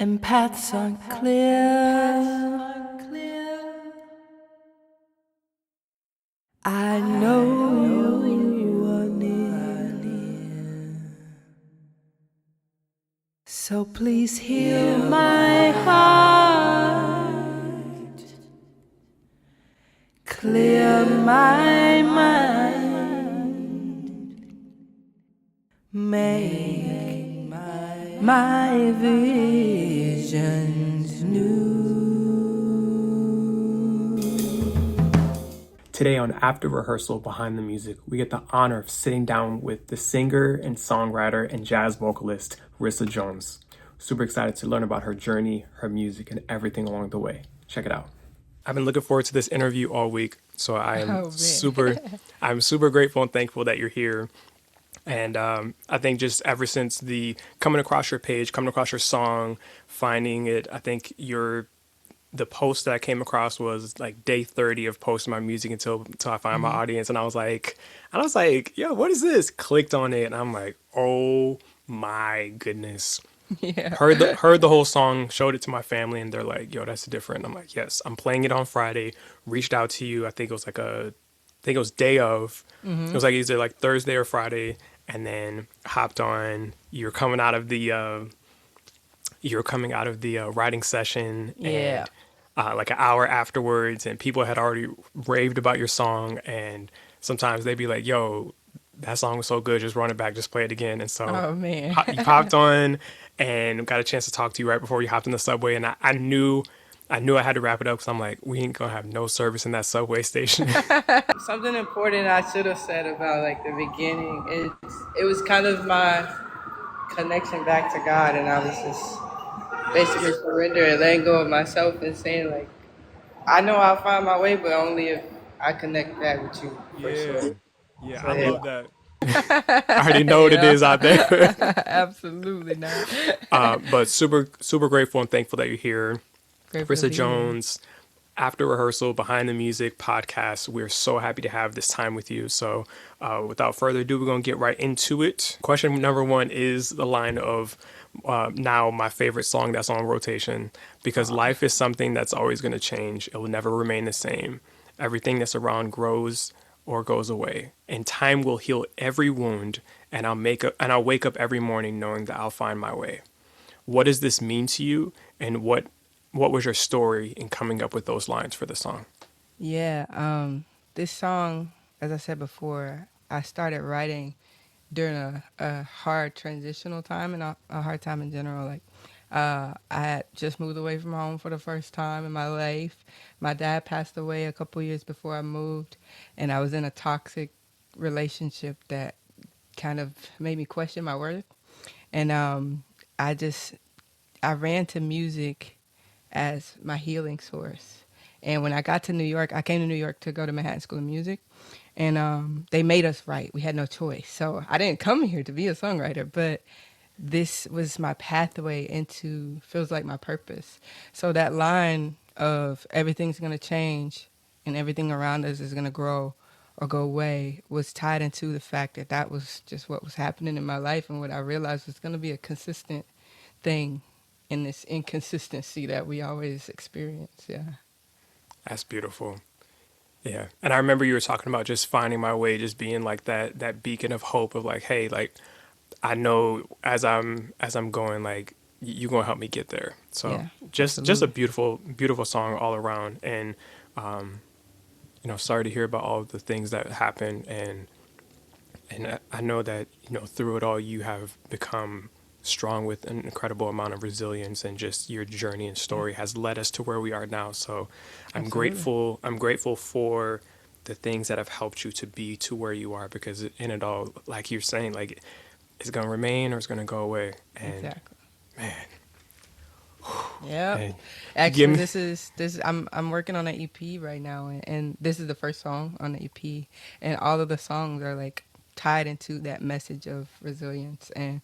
and paths aren't clear. I know you are near, so please hear my heart, clear my mind, make my visions new. Today on After Rehearsal Behind the Music, we get the honor of sitting down with the singer and songwriter and jazz vocalist, Rissa Jones. Super excited to learn about her journey, her music, and everything along the way. Check it out. I've been looking forward to this interview all week, so I'm super grateful and thankful that you're here. And I think just ever since the coming across your page, coming across your song, finding it, I think the post that I came across was like day 30 of posting my music until I find my audience. And I was like, yo, what is this? Clicked on it and I'm like, oh my goodness. Yeah. Heard the whole song, showed it to my family, and they're like, yo, that's different. I'm like, yes, I'm playing it on Friday. Reached out to you. I think it was day of. It was like either like Thursday or Friday, and then hopped on. You're coming out of the writing session, Yeah. and like an hour afterwards, and people had already raved about your song, and sometimes they'd be like, yo, that song was so good, just run it back, just play it again. And so Oh man. you popped on and got a chance to talk to you right before you hopped in the subway, and I knew I had to wrap it up because I'm like, we ain't gonna have no service in that subway station. Something important I should have said about like the beginning is it was kind of my connection back to God, and I was just basically surrendering, letting go of myself, and saying like, I know I'll find my way, but only if I connect back with you for Yeah, sure. yeah, So I yeah. love that. I already know what it Yeah. is out there. Absolutely not. But super grateful and thankful that you're here. Grateful to Rissa be here. Jones, After Rehearsal Behind the Music podcast. We're so happy to have this time with you. So without further ado, we're going to get right into it. Question number one is the line of now my favorite song that's on rotation, because life is something that's always going to change. It will never remain the same. Everything that's around grows or goes away, and time will heal every wound, and I'll wake up every morning knowing that I'll find my way. What does this mean to you, and what was your story in coming up with those lines for the song? Yeah. This song, as I said before, I started writing during a hard transitional time and a hard time in general. Like, I had just moved away from home for the first time in my life. My dad passed away a couple years before I moved, and I was in a toxic relationship that kind of made me question my worth. And I just I ran to music as my healing source. And when I got to New York, I came to New York to go to Manhattan School of Music, and they made us write. We had no choice. So I didn't come here to be a songwriter, but this was my pathway into feels like my purpose. So that line of everything's going to change and everything around us is going to grow or go away was tied into the fact that that was just what was happening in my life, and what I realized was going to be a consistent thing in this inconsistency that we always experience. Yeah. That's beautiful. Yeah. And I remember you were talking about just finding my way, just being like that beacon of hope of like, hey, like I know as I'm going, like you gonna help me get there. So Yeah. just a Absolutely. beautiful song all around. And sorry to hear about all of the things that happened, and I know that through it all you have become strong with an incredible amount of resilience, and just your journey and Yeah. story has led us to where we are now. So I'm Absolutely. grateful. I'm grateful for the things that have helped you to be to where you are, because in it all, like you're saying, like it's gonna remain or it's gonna go away. And Exactly. man, Yep. man, give Actually, me this I'm working on an EP right now, and this is the first song on the EP, and all of the songs are like tied into that message of resilience, and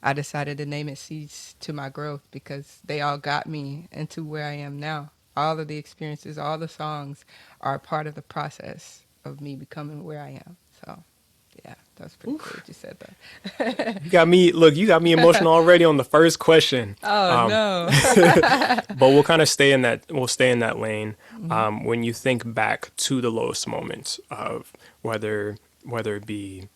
I decided to name it Seeds to My Growth because they all got me into where I am now. All of the experiences, all the songs are part of the process of me becoming where I am. So, yeah. That's pretty cool what you said though. You got me emotional already on the first question. Oh no. But we'll kind of stay in that lane. When you think back to the lowest moments of whether it be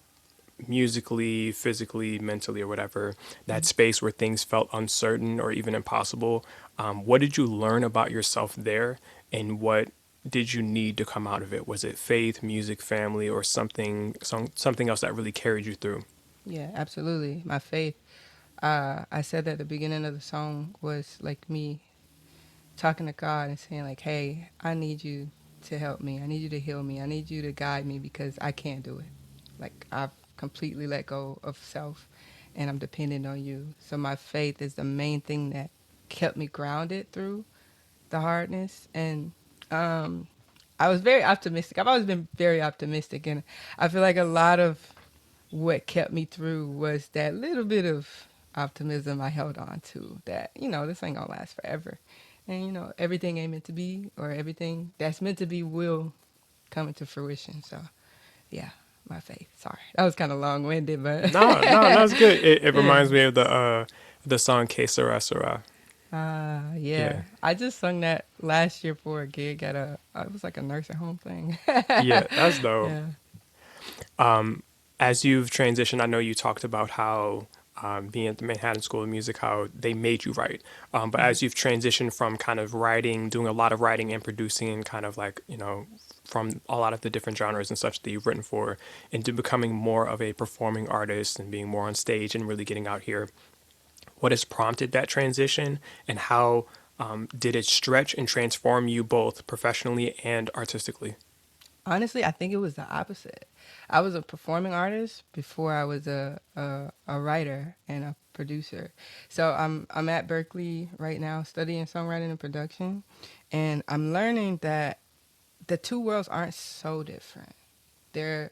musically, physically, mentally, or whatever, that space where things felt uncertain or even impossible, what did you learn about yourself there, and what did you need to come out of it? Was it faith, music, family, or something else that really carried you through? Yeah, absolutely. My faith. I said that the beginning of the song was like me talking to God and saying like, "Hey, I need you to help me. I need you to heal me. I need you to guide me because I can't do it. Like I've completely let go of self, and I'm dependent on you. So my faith is the main thing that kept me grounded through the hardness. And um, I was very optimistic. I've always been very optimistic, and I feel like a lot of what kept me through was that little bit of optimism I held on to, that, this ain't gonna last forever. And, everything ain't meant to be, or everything that's meant to be will come into fruition. So, yeah, my faith. Sorry. That was kind of long winded, but. No, no, that's good. It Yeah. reminds me of the song Que Sera Sera. Yeah. Yeah. I just sung that last year for a gig at it was like a nursing home thing. Yeah, that's dope. Yeah. As you've transitioned, I know you talked about how being at the Manhattan School of Music, how they made you write. But Mm-hmm. as you've transitioned from kind of writing, doing a lot of writing and producing, and kind of like, from a lot of the different genres and such that you've written for, into becoming more of a performing artist and being more on stage and really getting out here, what has prompted that transition, and how did it stretch and transform you both professionally and artistically? Honestly, I think it was the opposite. I was a performing artist before I was a writer and a producer. So I'm at Berklee right now studying songwriting and production, and I'm learning that the two worlds aren't so different. There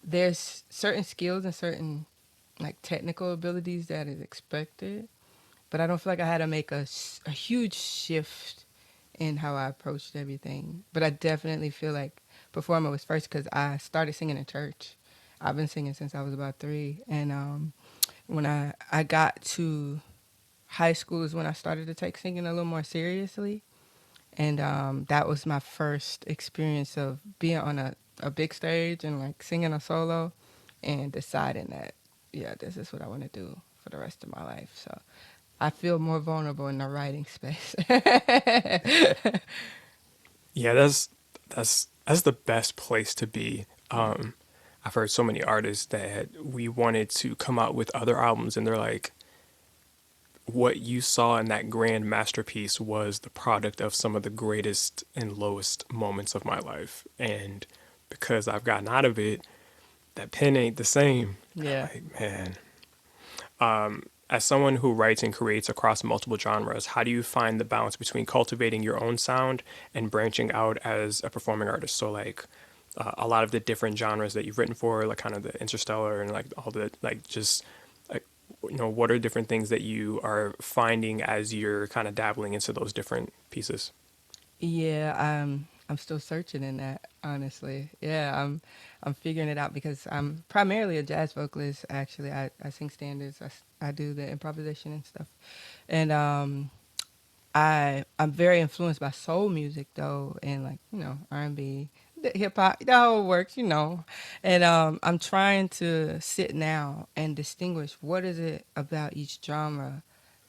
there's certain skills and certain like technical abilities that is expected, but I don't feel like I had to make a huge shift in how I approached everything. But I definitely feel like performing was first because I started singing in church. I've been singing since I was about 3, and when I got to high school is when I started to take singing a little more seriously, and that was my first experience of being on a big stage and like singing a solo, and deciding that yeah, this is what I want to do for the rest of my life. So I feel more vulnerable in the writing space. Yeah, that's the best place to be. I've heard so many artists that we wanted to come out with other albums, and they're like, what you saw in that grand masterpiece was the product of some of the greatest and lowest moments of my life. And because I've gotten out of it, that pen ain't the same. Yeah. Like, man. As someone who writes and creates across multiple genres, how do you find the balance between cultivating your own sound and branching out as a performing artist? So, like, a lot of the different genres that you've written for, like kind of the interstellar and like all the, like, just like, what are different things that you are finding as you're kind of dabbling into those different pieces? Yeah, I'm still searching in that, honestly. Yeah, I'm figuring it out because I'm primarily a jazz vocalist. Actually, I sing standards. I do the improvisation and stuff, and I'm very influenced by soul music though, and like R&B, hip hop, the whole works, and I'm trying to sit now and distinguish what is it about each genre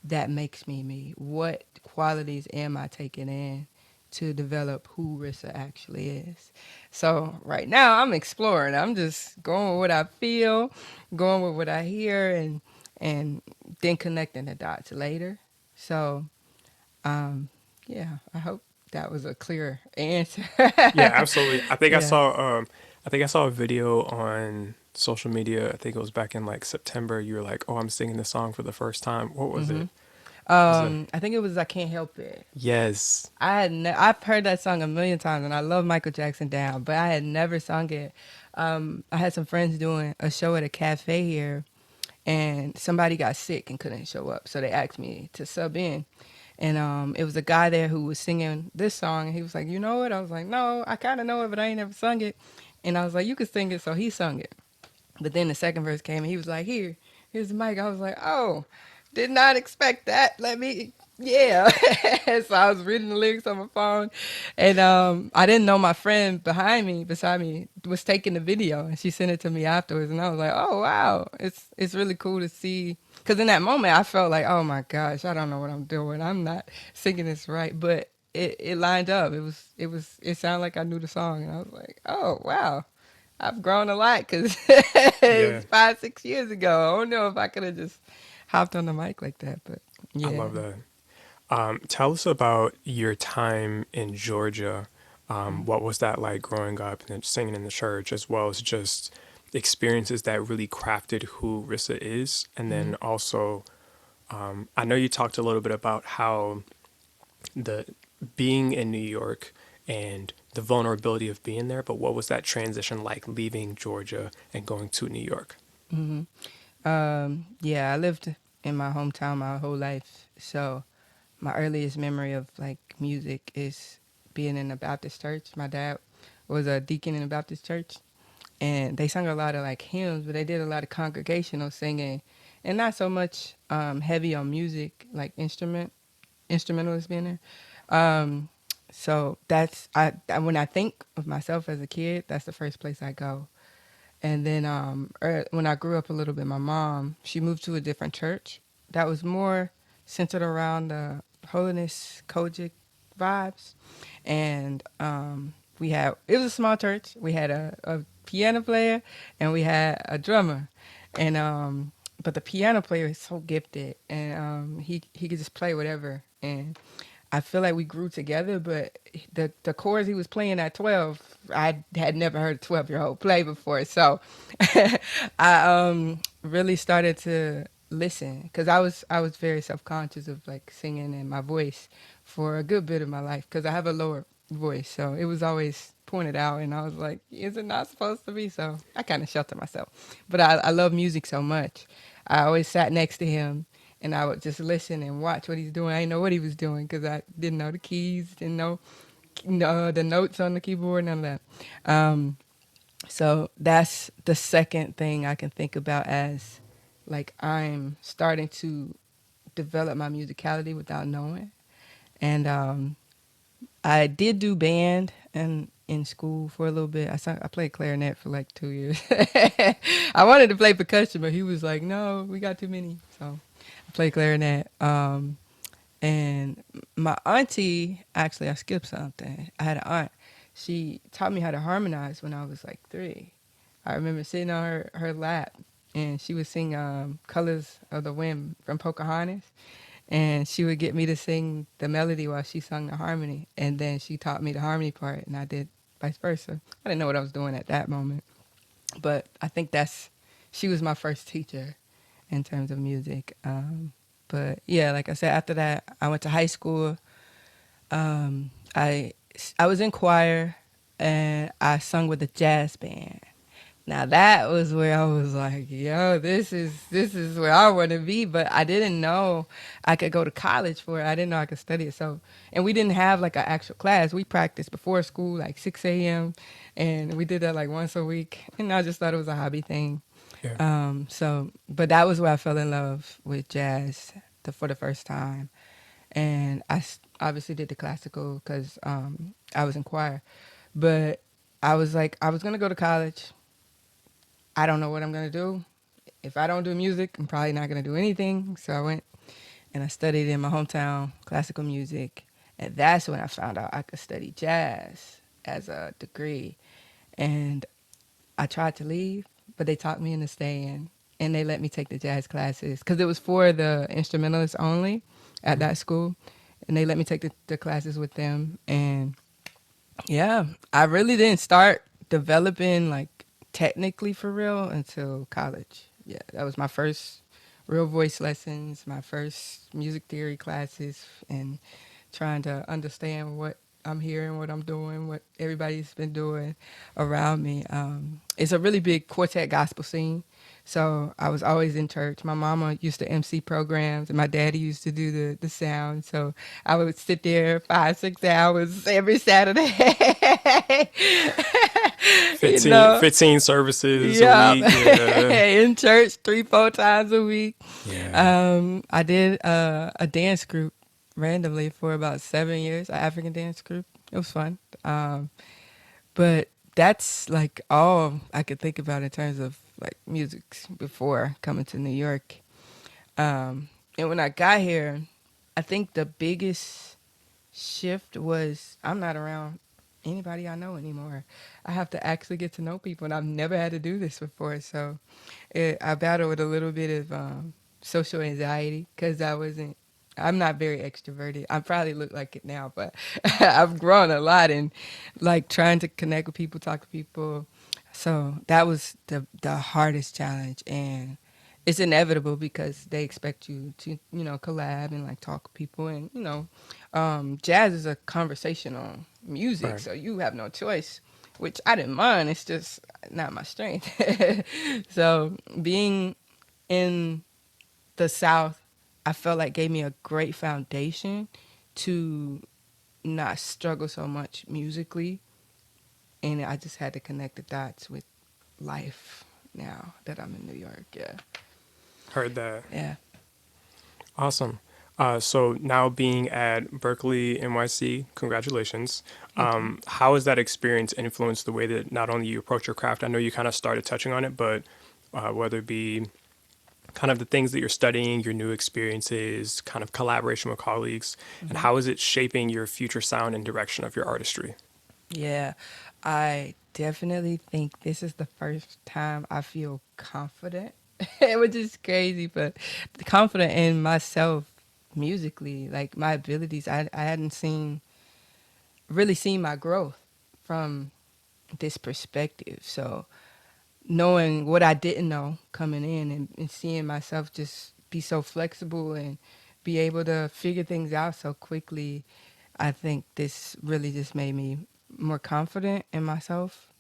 that makes me me. What qualities am I taking in to develop who Rissa actually is? So right now I'm exploring. I'm just going with what I feel, going with what I hear, and then connecting the dots later. So um, yeah, I hope that was a clear answer. Yeah, absolutely. Yeah. I think I saw a video on social media. I think it was back in like September. You were like, "Oh, I'm singing this song for the first time." What was hmm it? Was it? I think it was I Can't Help It. Yes. I've heard that song a million times, and I love Michael Jackson down, but I had never sung it. I had some friends doing a show at a cafe here, and somebody got sick and couldn't show up, so they asked me to sub in. And it was a guy there who was singing this song, and he was like, "You know it?" I was like, "No, I kind of know it, but I ain't never sung it." And I was like, "You could sing it," so he sung it. But then the second verse came and he was like, here's the mic. I was like, oh, did not expect that. Let me, yeah. So I was reading the lyrics on my phone, and I didn't know my friend beside me, was taking the video, and she sent it to me afterwards, and I was like, oh wow, it's really cool to see. Because in that moment, I felt like, oh my gosh, I don't know what I'm doing. I'm not singing this right, but it lined up. It sounded like I knew the song, and I was like, oh wow, I've grown a lot because Yeah, it's 5, 6 years ago. I don't know if I could have just hopped on the mic like that, but I yeah. love that. Tell us about your time in Georgia. What was that like growing up and then singing in the church, as well as just experiences that really crafted who Rissa is? And Mm-hmm. then also, I know you talked a little bit about how the being in New York and the vulnerability of being there, but what was that transition like leaving Georgia and going to New York? Mm-hmm. Yeah, I lived in my hometown my whole life, so my earliest memory of like music is being in a Baptist church. My dad was a deacon in a Baptist church, and they sung a lot of like hymns, but they did a lot of congregational singing, and not so much heavy on music like instrumentalists being there. Um, so when I think of myself as a kid, that's the first place I go. And then when I grew up a little bit, my mom, she moved to a different church that was more centered around the holiness Kojic vibes. And it was a small church. We had a piano player and we had a drummer. And but the piano player is so gifted, and he could just play whatever. And I feel like we grew together, but the chords he was playing at 12, I had never heard a 12-year-old play before. So I really started to listen because I was very self-conscious of like singing and my voice for a good bit of my life because I have a lower voice. So it was always pointed out, and I was like, is it not supposed to be? So I kind of sheltered myself. But I love music so much. I always sat next to him and I would just listen and watch what he's doing. I didn't know what he was doing because I didn't know the keys, didn't know the notes on the keyboard, none of that. So that's the second thing I can think about as like I'm starting to develop my musicality without knowing. And I did do band and in school for a little bit. I played clarinet for like 2 years. I wanted to play percussion, but he was like, "No, we got too many." So I played clarinet. And my auntie, actually, I skipped something. I had an aunt. She taught me how to harmonize when I was like 3. I remember sitting on her lap, and she would sing "Colors of the Wind" from Pocahontas, and she would get me to sing the melody while she sung the harmony, and then she taught me the harmony part, and I did vice versa. I didn't know what I was doing at that moment, but I think she was my first teacher in terms of music. But yeah, like I said, after that, I went to high school. Um, I I was in choir, and I sung with a jazz band. Now that was where I was like, yo, this is where I want to be. But I didn't know I could go to college for it. I didn't know I could study it. So, and we didn't have like an actual class. We practiced before school, like 6 a.m. And we did that like once a week. And I just thought it was a hobby thing. Yeah. But that was where I fell in love with jazz for the first time. And obviously did the classical because I was in choir. But I was like, I was going to go to college. I don't know what I'm going to do. If I don't do music, I'm probably not going to do anything. So I went and I studied in my hometown classical music. And that's when I found out I could study jazz as a degree. And I tried to leave, but they talked me into staying. And they let me take the jazz classes because it was for the instrumentalists only at Mhm. that school. And they let me take the classes with them. And yeah, I really didn't start developing like technically for real until college. Yeah, that was my first real voice lessons, my first music theory classes, and trying to understand what I'm hearing, what I'm doing, what everybody's been doing around me. It's a really big quartet gospel scene. So I was always in church. My mama used to MC programs, and my daddy used to do the sound. So I would sit there 5, 6 hours every Saturday. you 15, know, 15 services a yeah, week. Yeah. in church 3, 4 times a week. Yeah. I did a dance group randomly for about 7 years, an African dance group. It was fun. But that's like all I could think about in terms of like music before coming to New York. And when I got here, I think the biggest shift was I'm not around anybody I know anymore. I have to actually get to know people, and I've never had to do this before. So I battled with a little bit of social anxiety because I'm not very extroverted. I probably look like it now, but I've grown a lot in like trying to connect with people, talk to people. So that was the hardest challenge, and it's inevitable because they expect you to collab and like talk to people, and jazz is a conversational music, Right. so you have no choice, which I didn't mind. It's just not my strength. So being in the South, I felt like gave me a great foundation to not struggle so much musically, and I just had to connect the dots with life now that I'm in New York. Yeah, Heard that. yeah. Awesome. So now being at Berklee NYC, congratulations. Thank you. How has that experience influenced the way that not only you approach your craft? I know you kind of started touching on it, but whether it be kind of the things that you're studying, your new experiences, kind of collaboration with colleagues, and how is it shaping your future sound and direction of your artistry? Yeah, I definitely think this is the first time I feel confident, which is crazy, but confident in myself musically, like my abilities. I hadn't really seen my growth from this perspective. So knowing what I didn't know coming in, and seeing myself just be so flexible and be able to figure things out so quickly, I think this really just made me more confident in myself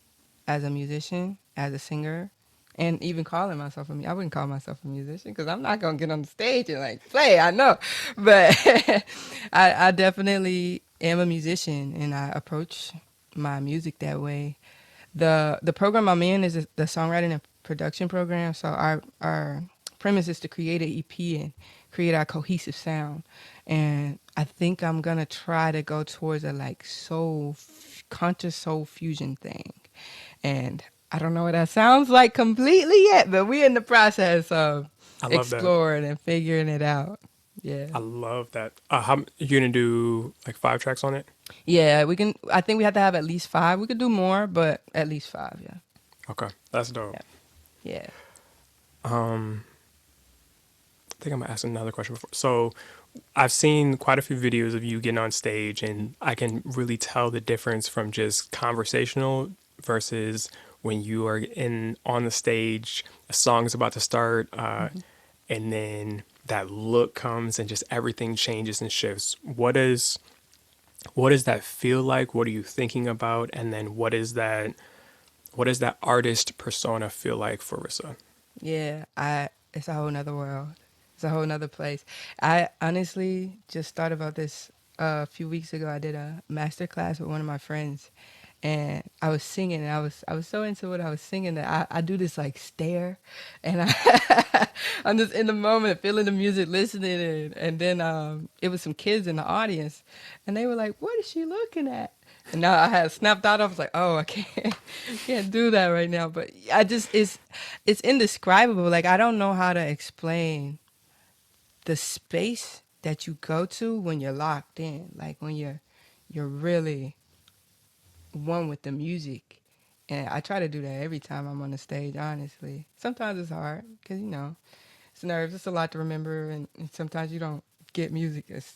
as a musician, as a singer, and even calling myself I wouldn't call myself a musician because I'm not gonna get on the stage and like play. I know, but I definitely am a musician, and I approach my music that way. The program I'm in is the songwriting and production program. So our premise is to create an EP and create our cohesive sound. And I think I'm gonna try to go towards a like conscious soul fusion thing. And I don't know what that sounds like completely yet, but we're in the process of I love that. exploring and figuring it out. Yeah. I love that. How you gonna do like 5 tracks on it? Yeah, we can. I think we have to have at least 5. We could do more, but at least 5. Yeah. Okay, that's dope. Yeah. Yeah. I think I'm gonna ask another question before. So, I've seen quite a few videos of you getting on stage, and I can really tell the difference from just conversational versus when you are in on the stage, a song is about to start, and then that look comes and just everything changes and shifts. What does that feel like? What are you thinking about? And then what does that artist persona feel like for Rissa? Yeah, it's a whole nother world. It's a whole nother place. I honestly just thought about this a few weeks ago. I did a master class with one of my friends, and I was singing, and I was so into what I was singing that I do this like stare, and I'm just in the moment, feeling the music, listening, and then it was some kids in the audience, and they were like, "What is she looking at?" And now I had snapped out. I was like, "Oh, I can't do that right now." But I just it's indescribable. Like I don't know how to explain the space that you go to when you're locked in. Like when you're really one with the music. And I try to do that every time I'm on the stage, honestly. Sometimes it's hard because, it's nerves. It's a lot to remember. And sometimes you don't get music as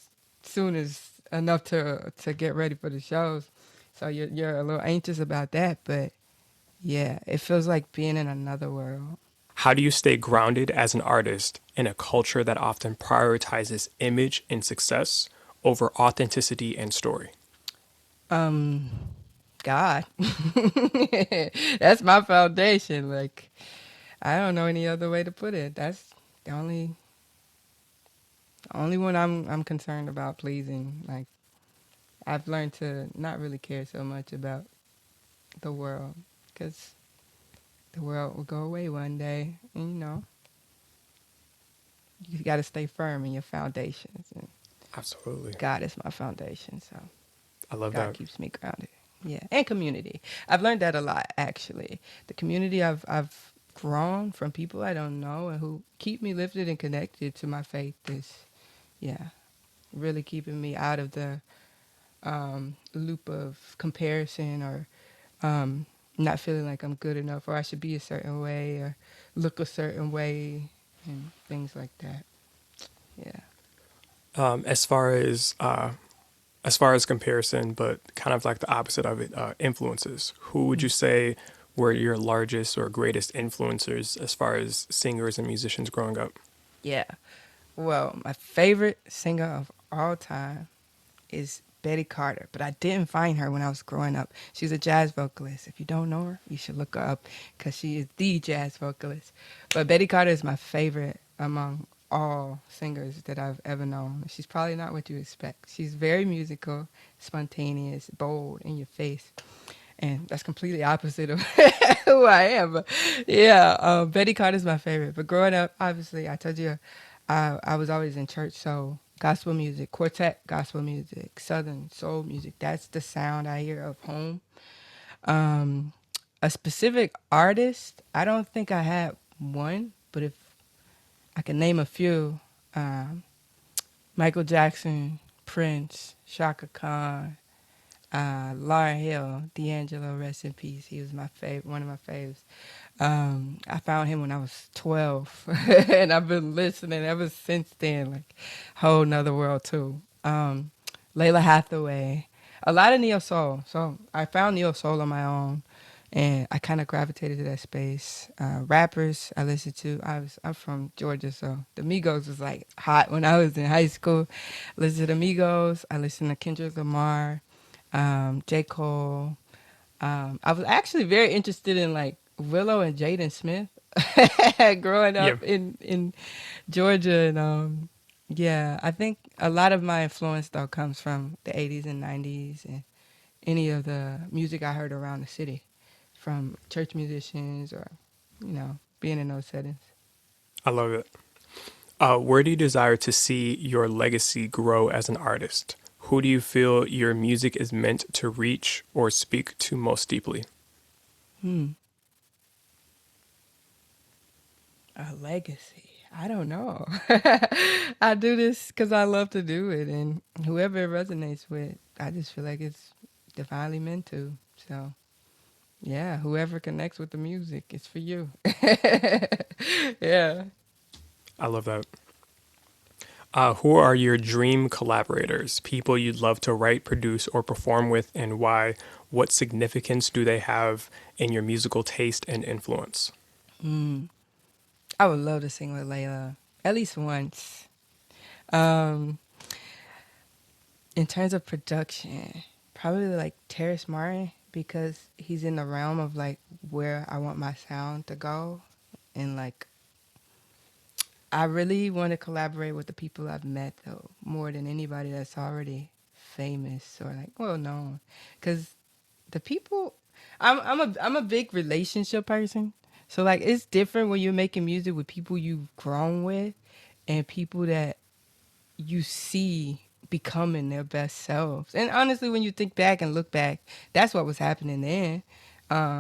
soon as enough to get ready for the shows. So you're a little anxious about that. But yeah, it feels like being in another world. How do you stay grounded as an artist in a culture that often prioritizes image and success over authenticity and story? Um, God. That's my foundation. Like, I don't know any other way to put it. That's the only one I'm concerned about pleasing. Like, I've learned to not really care so much about the world because the world will go away one day, and you got to stay firm in your foundations. And Absolutely. God is my foundation, so I love God that. keeps me grounded. Yeah, and community. I've learned that a lot actually. The community I've grown from people I don't know and who keep me lifted and connected to my faith is, yeah, really keeping me out of the loop of comparison or not feeling like I'm good enough or I should be a certain way or look a certain way and things like that. Yeah. Um, as far as uh, as far as comparison, but kind of like the opposite of it, influences. Who would you say were your largest or greatest influencers as far as singers and musicians growing up? Yeah. Well, my favorite singer of all time is Betty Carter, but I didn't find her when I was growing up. She's a jazz vocalist. If you don't know her, you should look her up because she is the jazz vocalist. But Betty Carter is my favorite among all singers that I've ever known. She's probably not what you expect. She's very musical, spontaneous, bold, in your face. And that's completely opposite of who I am. But yeah, Betty Carter's my favorite. But growing up, obviously, I told you, I was always in church, so gospel music, quartet gospel music, southern soul music. That's the sound I hear of home. Um, a specific artist, I don't think I had one, but if I can name a few, um, Michael Jackson, Prince, Shaka Khan, Lauryn Hill, D'Angelo, rest in peace. He was my favorite, one of my faves. I found him when I was 12, and I've been listening ever since then. Like, whole nother world too. Layla Hathaway, a lot of neo soul. So I found neo soul on my own, and I kind of gravitated to that space. Rappers I listened to. I'm from Georgia, so the Migos was like hot when I was in high school. Listen to the Migos. I listened to Kendrick Lamar, J Cole. I was actually very interested in like Willow and Jaden Smith growing Yeah, up in Georgia, and yeah, I think a lot of my influence though comes from the 80s and 90s and any of the music I heard around the city from church musicians or being in those settings. I love it. Where do you desire to see your legacy grow as an artist? Who do you feel your music is meant to reach or speak to most deeply? Hmm, a legacy. I don't know. I do this because I love to do it, and whoever it resonates with, I just feel like it's divinely meant to. So, yeah, whoever connects with the music, it's for you. Yeah. I love that. Who are your dream collaborators? People you'd love to write, produce, or perform with, and why? What significance do they have in your musical taste and influence? Mm. I would love to sing with Layla at least once. Um, in terms of production, probably like Terrace Martin because he's in the realm of like where I want my sound to go, and like I really want to collaborate with the people I've met though more than anybody that's already famous or like well known, because the people I'm a big relationship person. So like it's different when you're making music with people you've grown with and people that you see becoming their best selves. And honestly, when you think back and look back, that's what was happening then.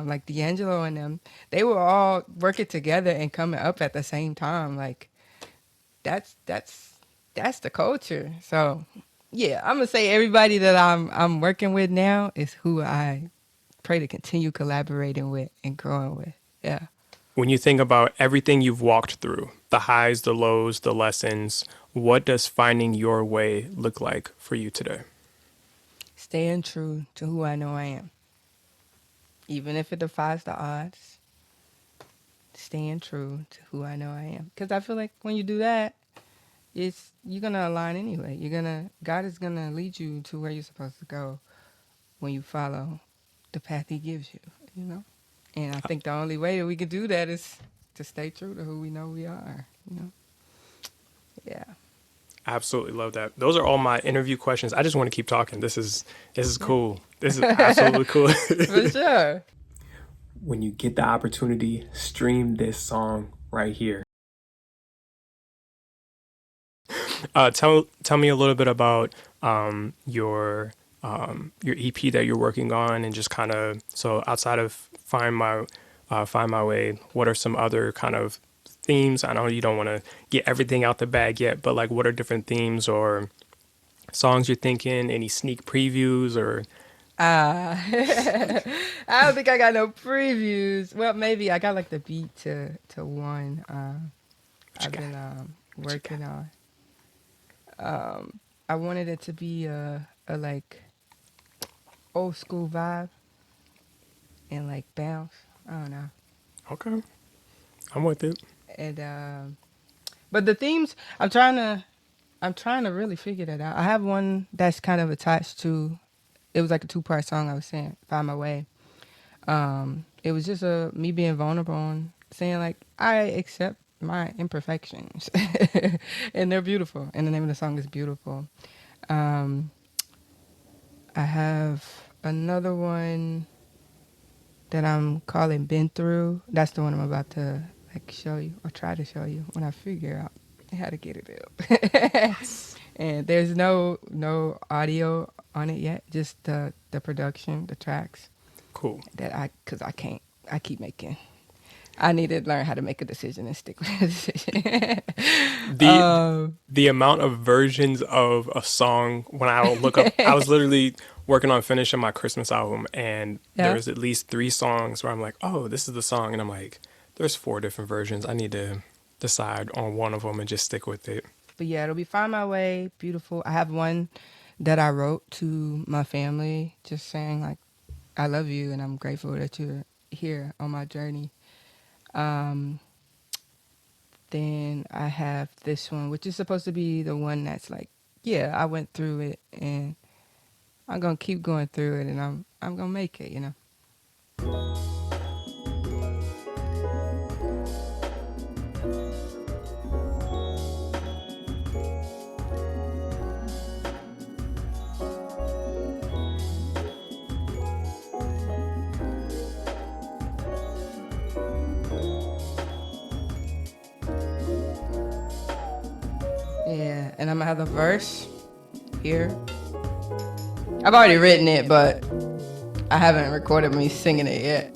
Like D'Angelo and them, they were all working together and coming up at the same time. Like that's that's that's the culture. So yeah, I'm gonna say everybody that I'm working with now is who I pray to continue collaborating with and growing with. Yeah. When you think about everything you've walked through, the highs, the lows, the lessons, what does finding your way look like for you today? Staying true to who I know I am. Even if it defies the odds, staying true to who I know I am. Because I feel like when you do that, you're gonna align anyway. God is gonna lead you to where you're supposed to go. when you follow the path he gives you, you know? And I think the only way that we can do that is to stay true to who we know we are, you know? Yeah. Absolutely love that. Those are all my interview questions. I just want to keep talking. This is cool. This is absolutely cool. For sure. When you get the opportunity, stream this song right here. Tell me a little bit about your EP that you're working on, and just kind of, so outside of Find My Way, what are some other kind of themes? I know you don't want to get everything out the bag yet, but like, what are different themes or songs you're thinking? Any sneak previews or? I don't think I got no previews. Well, maybe I got like the beat to one. I've been working on. I wanted it to be a like old school vibe and like bounce. I don't know. Okay, I'm with it. And but the themes, I'm trying to really figure that out. I have one that's kind of attached to. It was like a 2-part song. I was saying, "Find My Way." It was just me being vulnerable and saying like I accept my imperfections, and they're beautiful. And the name of the song is beautiful. I have another one that I'm calling "Been Through." That's the one I'm about to like show you or try to show you when I figure out how to get it up. And there's no audio on it yet, just the production, the tracks. Cool. Cause I keep making. I need to learn how to make a decision and stick with a decision. The amount of versions of a song, when I would look up, I was literally working on finishing my Christmas album, and there was at least 3 songs where I'm like, oh, this is the song, and I'm like, there's 4 different versions. I need to decide on one of them and just stick with it. But yeah, it'll be Find My Way, beautiful. I have one that I wrote to my family, just saying like, I love you and I'm grateful that you're here on my journey. Then I have this one, which is supposed to be the one that's like, yeah, I went through it and I'm gonna keep going through it, and I'm gonna make it, you know. Yeah, and I'm gonna have the verse here. I've already written it, but I haven't recorded me singing it yet.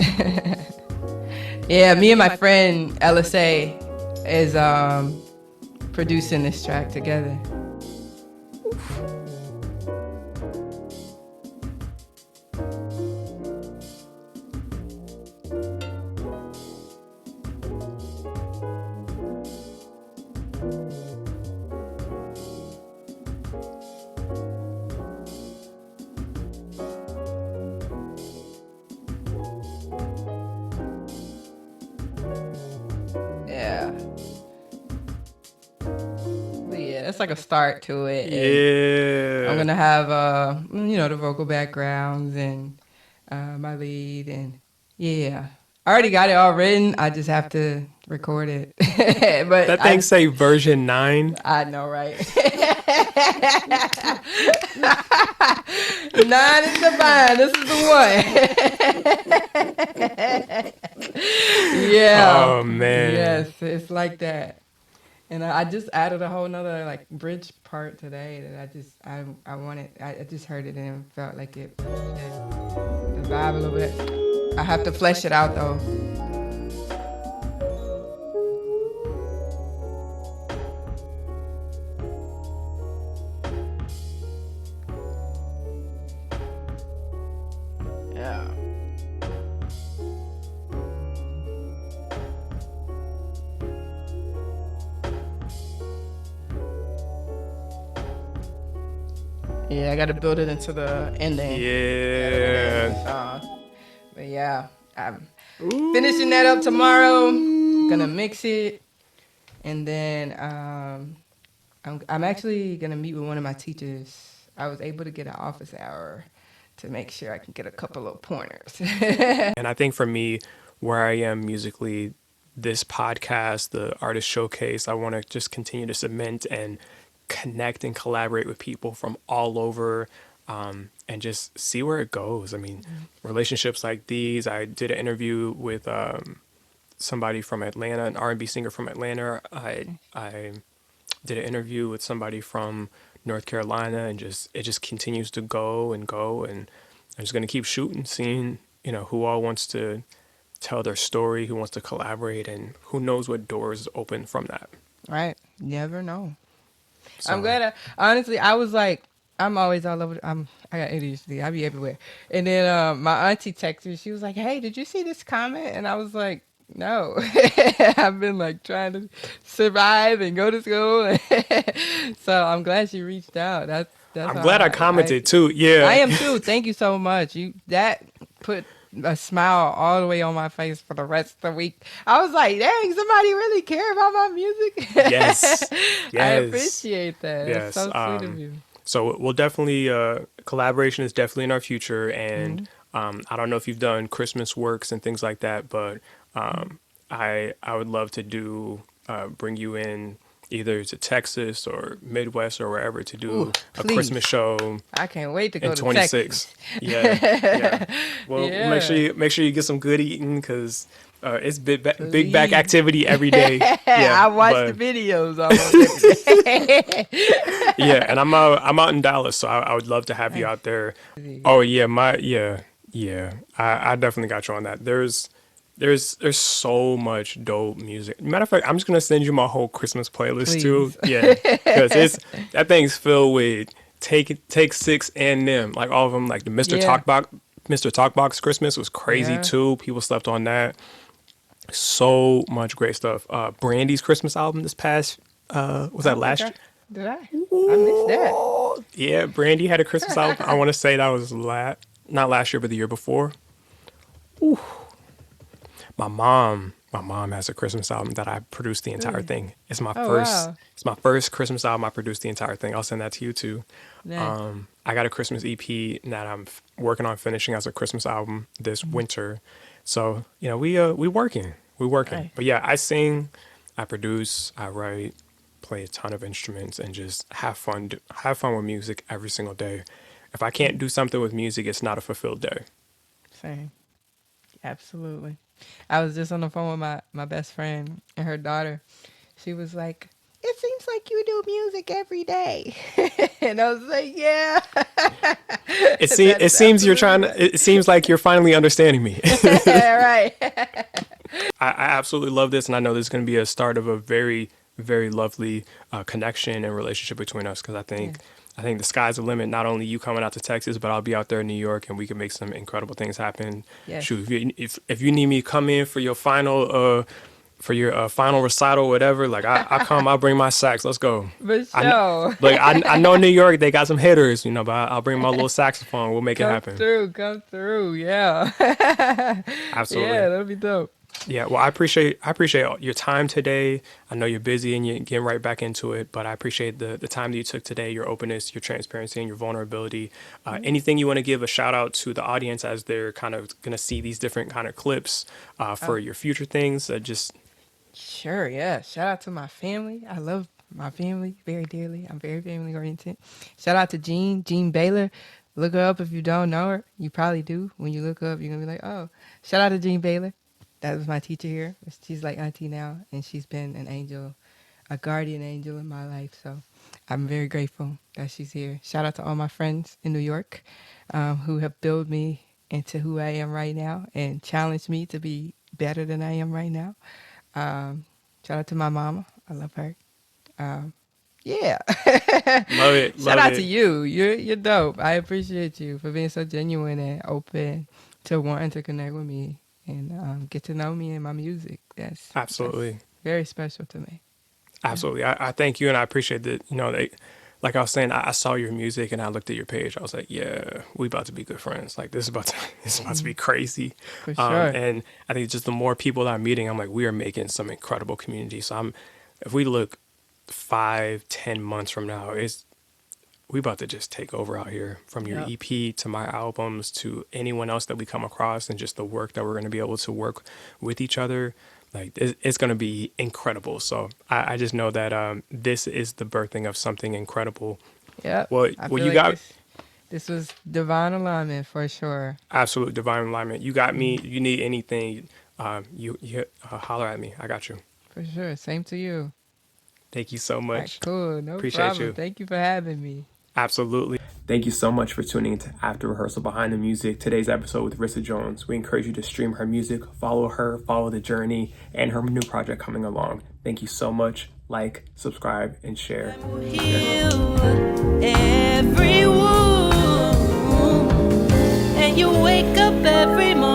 Yeah, me and my friend LSA is producing this track together. Yeah. But yeah, that's like a start to it. Yeah. I'm gonna have the vocal backgrounds and my lead, and yeah. I already got it all written. I just have to record it. But That thing say version 9. I know, right? 9 is the vine. This is the one. Yeah. Oh man. Yes, it's like that. And I just added a whole nother like bridge part today that I wanted. I just heard it and it felt like it fit the vibe a little bit. I have to flesh it out though. Yeah. Yeah, I got to build it into the ending. Yeah. But yeah, I'm finishing that up tomorrow. Gonna mix it, and then I'm actually gonna meet with one of my teachers. I was able to get an office hour to make sure I can get a couple of pointers. And I think for me, where I am musically, this podcast, the artist showcase, I want to just continue to cement and connect and collaborate with people from all over, and just see where it goes. I mean, relationships like these. I did an interview with somebody from Atlanta, an R&B singer from Atlanta. I did an interview with somebody from North Carolina, and just it just continues to go and go, and I'm just gonna keep shooting, seeing who all wants to tell their story, who wants to collaborate, and who knows what doors open from that. Right. Never know. So, I'm glad. Honestly, I was like, I'm always all over. I got ADHD. I be everywhere. And then my auntie texted me. She was like, "Hey, did you see this comment?" And I was like, "No." I've been like trying to survive and go to school. So I'm glad she reached out. That's I'm all glad I commented too. Yeah. I am too. Thank you so much. That put a smile all the way on my face for the rest of the week. I was like, dang, somebody really care about my music. Yes. I Yes. appreciate that. Yes. It's so sweet of you. So we'll definitely collaboration is definitely in our future, and I don't know if you've done Christmas works and things like that, but I would love to do bring you in either to Texas or Midwest or wherever to do Ooh, a please. Christmas show I can't wait to go in to 26. Texas. Yeah, yeah. Well, Yeah. make sure you get some good eating, because it's big back Please. activity every day. Yeah, I watch but- the videos almost every day. yeah, and I'm out in Dallas, so I would love to have you out there. Oh yeah, I definitely got you on that. There's so much dope music. Matter of fact, I'm just gonna send you my whole Christmas playlist too. Please. Yeah, because that thing's filled with Take Six and them, like all of them. Like the Mr. Yeah. Talkbox Christmas was crazy Yeah. too. People slept on that. So much great stuff. Brandy's Christmas album this past was that last year? Did I? I missed that. Yeah, Brandy had a Christmas album. I want to say that was not last year, but the year before. Ooh. My mom has a Christmas album that I produced the entire thing. It's my first. Wow. It's my first Christmas album. I produced the entire thing. I'll send that to you too. Nice. I got a Christmas EP that I'm working on finishing as a Christmas album this winter. So we working. Right. But yeah, I sing, I produce, I write, play a ton of instruments, and just have fun with music every single day. If I can't do something with music, it's not a fulfilled day. Same. Absolutely. I was just on the phone with my best friend and her daughter. She was like, "It seems like you do music every day." And I was like, "Yeah." It seems like you're finally understanding me. Right. I absolutely love this, and I know this is going to be a start of a very, very lovely connection and relationship between us, because I think the sky's the limit. Not only you coming out to Texas, but I'll be out there in New York, and we can make some incredible things happen. Yes. Shoot, if you need me to come in for your final final recital, or whatever, like I come, I'll bring my sax. Let's go. For sure. I know New York, they got some hitters, but I'll bring my little saxophone. We'll make it happen. Come through. Yeah. Absolutely. Yeah, that'd be dope. Yeah, well, I appreciate your time today. I know you're busy and you're getting right back into it, but I appreciate the time that you took today, your openness, your transparency, and your vulnerability. Anything you want to give a shout out to the audience as they're kind of going to see these different kind of clips for your future things? Sure, yeah. Shout out to my family. I love my family very dearly. I'm very family oriented. Shout out to Jean Baylor. Look her up if you don't know her. You probably do. When you look her up, you're going to be like, oh. Shout out to Jean Baylor. That was my teacher here. She's like auntie now, and she's been an angel, a guardian angel in my life. So I'm very grateful that she's here. Shout out to all my friends in New York who have built me into who I am right now and challenged me to be better than I am right now. Shout out to my mama. I love her. Yeah. Love it. Shout out to you. You're dope. I appreciate you for being so genuine and open to wanting to connect with me and get to know me and my music. That's very special to me. Absolutely. I thank you, and I appreciate that. Like I was saying, I saw your music and I looked at your page. I was like, yeah, we about to be good friends. Like this is about to be crazy. For sure. And I think just the more people that I'm meeting, I'm like, we are making some incredible community. So if we look 5-10 months from now, we about to just take over out here, from your Yep. EP to my albums to anyone else that we come across, and just the work that we're going to be able to work with each other. Like, it's going to be incredible. So I just know that this is the birthing of something incredible. Yep. Well, I well, feel you like got this was divine alignment for sure. absolute divine alignment. You got me. You need anything, you holler at me. I got you. For sure. Same to you. Thank you so All right, much. cool. No Appreciate problem. you. Thank you for having me. Absolutely. Thank you so much for tuning into After Rehearsal Behind the Music, today's episode with Rissa Jones. We encourage you to stream her music, follow her, follow the journey, and her new project coming along. Thank you so much. Like, subscribe, and share. Heal every wound, and you wake up every morning.